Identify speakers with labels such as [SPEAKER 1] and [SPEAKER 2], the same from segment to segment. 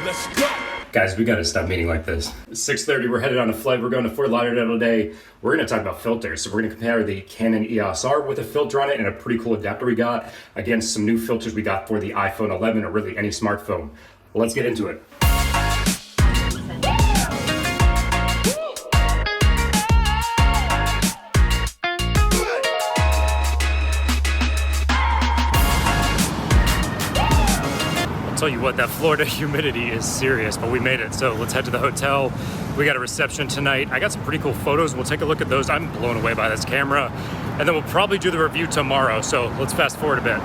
[SPEAKER 1] let's go.
[SPEAKER 2] Guys, we gotta stop meeting like this. 6:30, we're headed on a flight. We're going to Fort Lauderdale today. We're gonna talk about filters. So we're gonna compare the Canon EOS R with a filter on it and a pretty cool adapter we got against some new filters we got for the iPhone 11 or really any smartphone. Let's get into it. Tell you what, that Florida humidity is serious, but we made it. So let's head to the hotel. We got a reception tonight. I got some pretty cool photos. We'll take a look at those. I'm blown away by this camera. And then we'll probably do the review tomorrow. So let's fast forward a bit.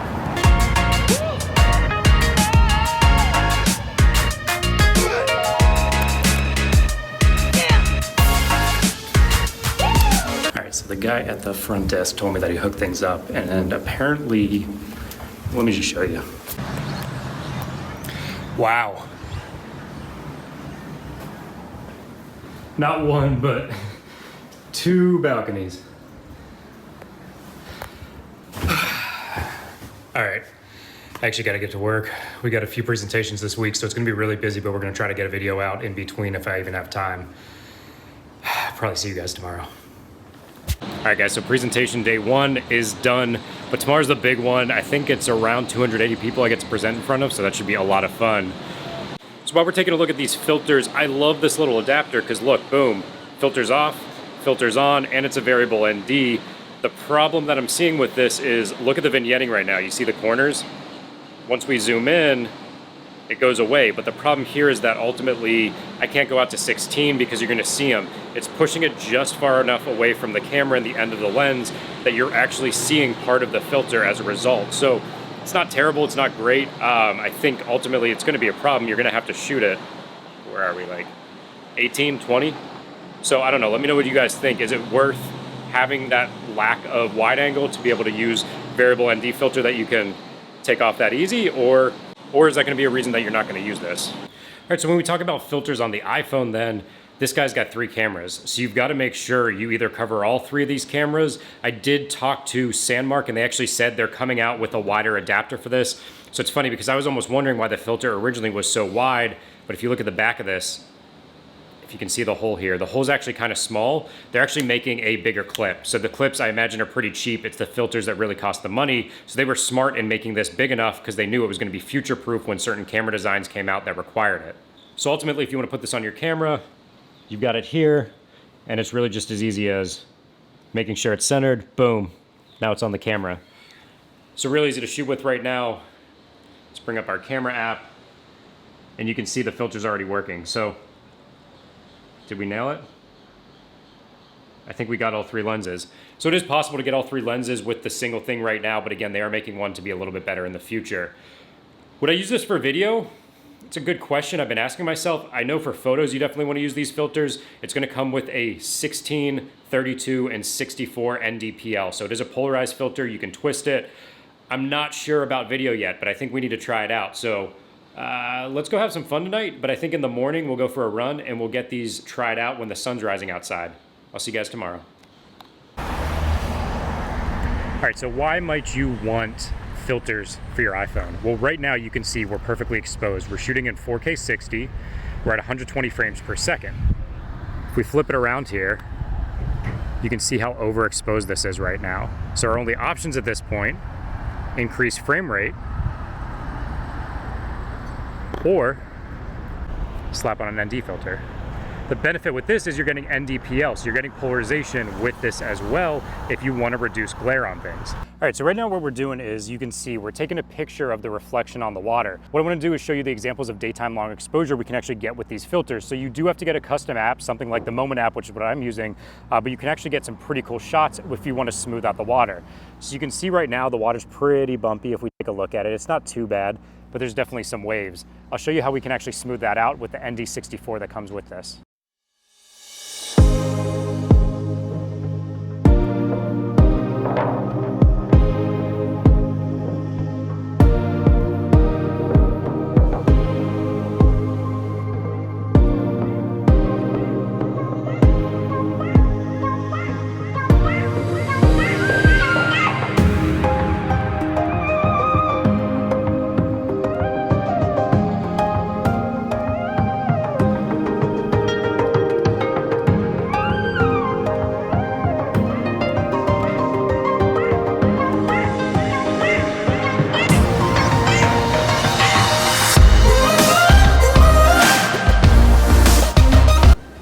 [SPEAKER 2] All right, so the guy at the front desk told me that he hooked things up, and apparently, let me just show you. Wow. Not one, but two balconies. All right, I actually gotta get to work. We got a few presentations this week, so it's gonna be really busy, but we're gonna try to get a video out in between if I even have time. Probably see you guys tomorrow. All right, guys, so presentation day one is done, but tomorrow's the big one. I think it's around 280 people I get to present in front of, so that should be a lot of fun. So while we're taking a look at these filters, I love this little adapter because look, boom, filters off, filters on, and it's a variable ND. The problem that I'm seeing with this is, look at the vignetting right now. You see the corners? Once we zoom in, it goes away, but the problem here is that ultimately I can't go out to 16 because you're gonna see them. It's pushing it just far enough away from the camera and the end of the lens that you're actually seeing part of the filter as a result. So it's not terrible, it's not great. I think ultimately it's gonna be a problem. You're gonna have to shoot it, where are we, like 18, 20? So I don't know, let me know what you guys think. Is it worth having that lack of wide angle to be able to use variable ND filter that you can take off that easy, or is that gonna be a reason that you're not gonna use this? All right, so when we talk about filters on the iPhone then, this guy's got 3 cameras. So you've gotta make sure you either cover all 3 of these cameras. I did talk to Sandmarc and they actually said they're coming out with a wider adapter for this. So it's funny because I was almost wondering why the filter originally was so wide, but if you look at the back of this, if you can see the hole here, the hole's actually kind of small. They're actually making a bigger clip. So the clips I imagine are pretty cheap. It's the filters that really cost the money. So they were smart in making this big enough because they knew it was gonna be future-proof when certain camera designs came out that required it. So ultimately, if you wanna put this on your camera, you've got it here, and it's really just as easy as making sure it's centered, boom, now it's on the camera. So really easy to shoot with right now. Let's bring up our camera app, and you can see the filter's already working. So, did we nail it? I think we got all 3 lenses. So it is possible to get all 3 lenses with the single thing right now, but again, they are making one to be a little bit better in the future. Would I use this for video? It's a good question I've been asking myself. I know for photos, you definitely want to use these filters. It's gonna come with a 16, 32, and 64 NDPL. So it is a polarized filter, you can twist it. I'm not sure about video yet, but I think we need to try it out. So let's go have some fun tonight, but I think in the morning we'll go for a run and we'll get these tried out when the sun's rising outside. I'll see you guys tomorrow. All right, so why might you want filters for your iPhone? Well, right now you can see we're perfectly exposed. We're shooting in 4K 60. We're at 120 frames per second. If we flip it around here, you can see how overexposed this is right now. So our only options at this point, increase frame rate, or slap on an ND filter. The benefit with this is you're getting NDPL, so you're getting polarization with this as well if you want to reduce glare on things. All right, so right now what we're doing is you can see we're taking a picture of the reflection on the water. What I want to do is show you the examples of daytime long exposure we can actually get with these filters. So you do have to get a custom app, something like the Moment app, which is what I'm using, but you can actually get some pretty cool shots if you want to smooth out the water. So you can see right now the water's pretty bumpy if we take a look at it. It's not too bad, but there's definitely some waves. I'll show you how we can actually smooth that out with the ND64 that comes with this.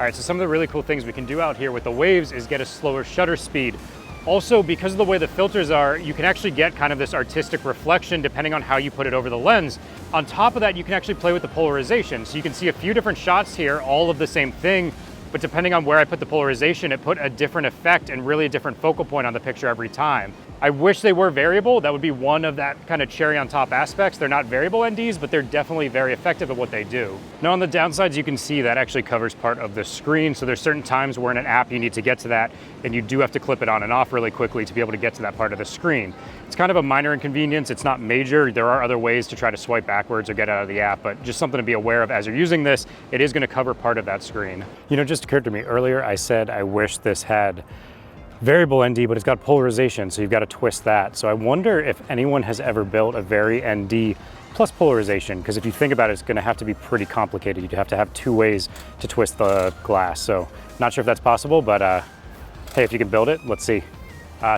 [SPEAKER 2] right, so some of the really cool things we can do out here with the waves is get a slower shutter speed. Also, because of the way the filters are, you can actually get kind of this artistic reflection depending on how you put it over the lens. On top of that, you can actually play with the polarization. So you can see a few different shots here, all of the same thing, but depending on where I put the polarization, it put a different effect and really a different focal point on the picture every time. I wish they were variable. That would be one of that kind of cherry on top aspects. They're not variable NDs, but they're definitely very effective at what they do. Now on the downsides, you can see that actually covers part of the screen. So there's certain times where in an app you need to get to that and you do have to clip it on and off really quickly to be able to get to that part of the screen. It's kind of a minor inconvenience. It's not major. There are other ways to try to swipe backwards or get out of the app, but just something to be aware of as you're using this. It is going to cover part of that screen. You know, it just occurred to me earlier, I said I wish this had variable ND, but it's got polarization, so you've got to twist that. So I wonder if anyone has ever built a vari ND plus polarization, because if you think about it, it's going to have to be pretty complicated. You'd have to have two ways to twist the glass. So not sure if that's possible, but hey, if you can build it, let's see.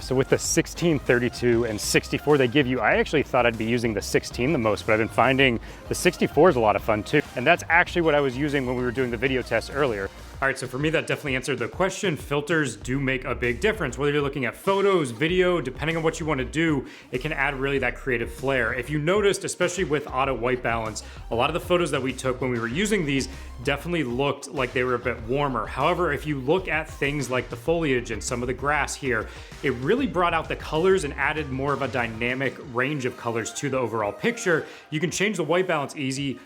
[SPEAKER 2] So with the 16, 32, and 64 they give you, I actually thought I'd be using the 16 the most, but I've been finding the 64 is a lot of fun too. And that's actually what I was using when we were doing the video test earlier. All right, so for me, that definitely answered the question. Filters do make a big difference. Whether you're looking at photos, video, depending on what you want to do, it can add really that creative flair. If you noticed, especially with auto white balance, a lot of the photos that we took when we were using these definitely looked like they were a bit warmer. However, if you look at things like the foliage and some of the grass here, it really brought out the colors and added more of a dynamic range of colors to the overall picture. You can change the white balance easy,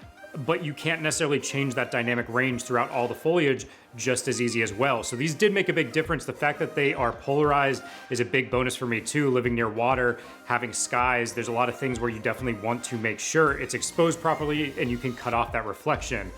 [SPEAKER 2] but you can't necessarily change that dynamic range throughout all the foliage just as easy as well. So these did make a big difference. The fact that they are polarized is a big bonus for me too. Living near water, having skies, there's a lot of things where you definitely want to make sure it's exposed properly and you can cut off that reflection.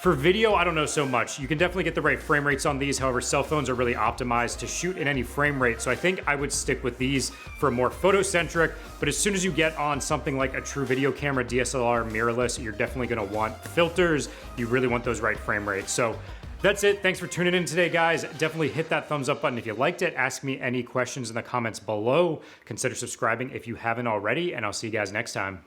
[SPEAKER 2] For video, I don't know so much. You can definitely get the right frame rates on these. However, cell phones are really optimized to shoot in any frame rate. So I think I would stick with these for more photocentric, but as soon as you get on something like a true video camera, DSLR, mirrorless, you're definitely gonna want filters. You really want those right frame rates. So that's it. Thanks for tuning in today, guys. Definitely hit that thumbs up button if you liked it. Ask me any questions in the comments below. Consider subscribing if you haven't already, and I'll see you guys next time.